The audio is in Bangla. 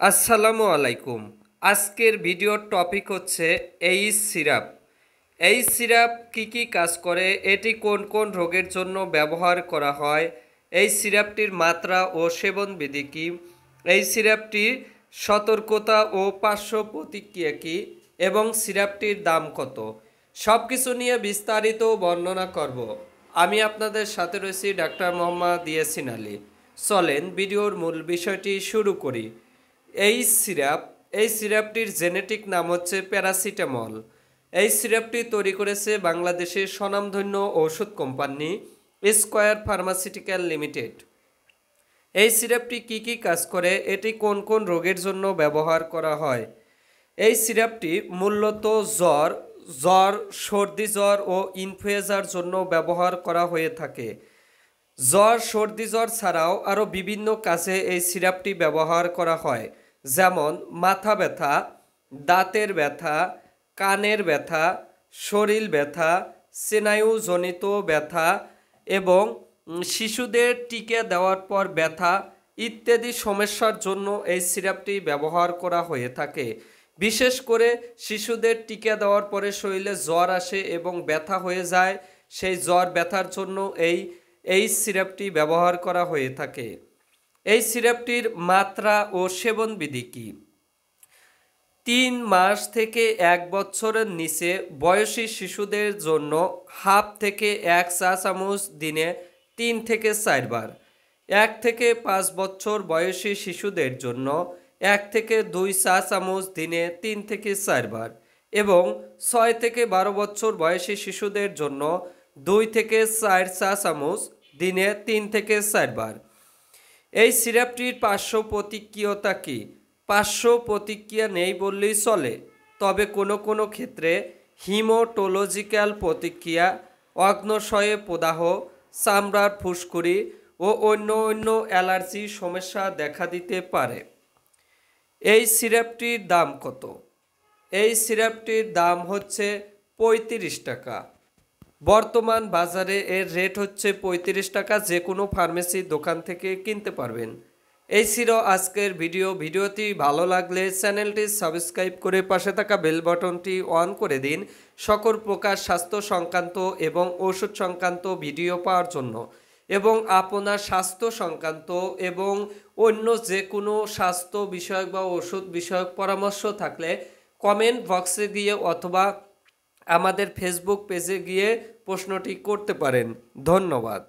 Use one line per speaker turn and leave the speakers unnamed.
আসসালামু আলাইকুম। আজকের ভিডিওর টপিক হচ্ছে এইচ সিরাপ। এইচ সিরাপ কী কী কাজ করে, এটি কোন কোন রোগের জন্য ব্যবহার করা হয়, এই সিরাপটির মাত্রা ও সেবনবিধি কী, এই সিরাপটির সতর্কতা ও পার্শ্ব প্রতিক্রিয়া কী এবং সিরাপটির দাম কত, সব কিছু নিয়ে বিস্তারিত বর্ণনা করব। আমি আপনাদের সাথে রয়েছি ডাক্তার মোহাম্মদ ইয়াসিন আলী। চলেন ভিডিওর মূল বিষয়টি শুরু করি। এই সিরাপটির জেনেটিক নাম হচ্ছে প্যারাসিটামল। এই সিরাপটি তৈরি করেছে বাংলাদেশের স্বনামধন্য ঔষধ কোম্পানি স্কয়ার ফার্মাসিউটিক্যাল লিমিটেড। এই সিরাপটি কী কী কাজ করে, এটি কোন কোন রোগের জন্য ব্যবহার করা হয়। এই সিরাপটি মূলত জ্বর, সর্দি জ্বর ও ইনফ্লুয়েঞ্জার জন্য ব্যবহার করা হয়ে থাকে। জ্বর, সর্দি জ্বর ছাড়াও আরও বিভিন্ন কাজে এই সিরাপটি ব্যবহার করা হয়, যেমন মাথা ব্যথা, দাঁতের ব্যথা, কানের ব্যথা, শরীর ব্যথা, স্নায়ুজনিত ব্যথা এবং শিশুদের টিকা দেওয়ার পর ব্যথা ইত্যাদি সমস্যার জন্য এই সিরাপটি ব্যবহার করা হয়ে থাকে। বিশেষ করে শিশুদের টিকা দেওয়ার পরে শরীরে জ্বর আসে এবং ব্যথা হয়ে যায়, সেই জ্বর ব্যথার জন্য এই সিরাপটি ব্যবহার করা হয়ে থাকে। এই সিরাপটির মাত্রা ও সেবনবিধি কী? 3 মাস থেকে 1 বছরের নিচে বয়সী শিশুদের জন্য হাফ থেকে 1 চা চামচ দিনে 3 থেকে 4 বার, 1 থেকে 5 বছর বয়সী শিশুদের জন্য 1 থেকে 2 চা চামচ দিনে 3 থেকে 4 বার এবং 6 থেকে 12 বছর বয়সী শিশুদের জন্য 2 থেকে 4 চা চামচ দিনে 3 থেকে 4 বার। এই সিরাপটির পার্শ্ব প্রতিক্রিয়তা কী? পার্শ্ব প্রতিক্রিয়া নেই বললেই চলে, তবে কোনো কোনো ক্ষেত্রে হিমোটোলজিক্যাল প্রতিক্রিয়া, অগ্ন্যাশয়ে প্রদাহ, চামড়ার ফুসকুড়ি ও অন্য অ্যালার্জি সমস্যা দেখা দিতে পারে। এই সিরাপটির দাম কত? এই সিরাপটির দাম হচ্ছে 35 টাকা। বর্তমান বাজারে এর রেট হচ্ছে 35 টাকা। যে কোনো ফার্মেসির দোকান থেকে কিনতে পারবেন। এই ছিল আজকের ভিডিওটি ভালো লাগলে চ্যানেলটি সাবস্ক্রাইব করে পাশে থাকা বেল বাটনটি অন করে দিন সকল প্রকার স্বাস্থ্য সংক্রান্ত এবং ওষুধ সংক্রান্ত ভিডিও পাওয়ার জন্য, এবং আপনার স্বাস্থ্য সংক্রান্ত এবং অন্য যে কোনো স্বাস্থ্য বিষয়ক বা ওষুধ বিষয়ক পরামর্শ থাকলে কমেন্ট বক্সে গিয়ে অথবা আমাদের ফেসবুক পেজে গিয়ে প্রশ্নটি করতে পারেন। ধন্যবাদ।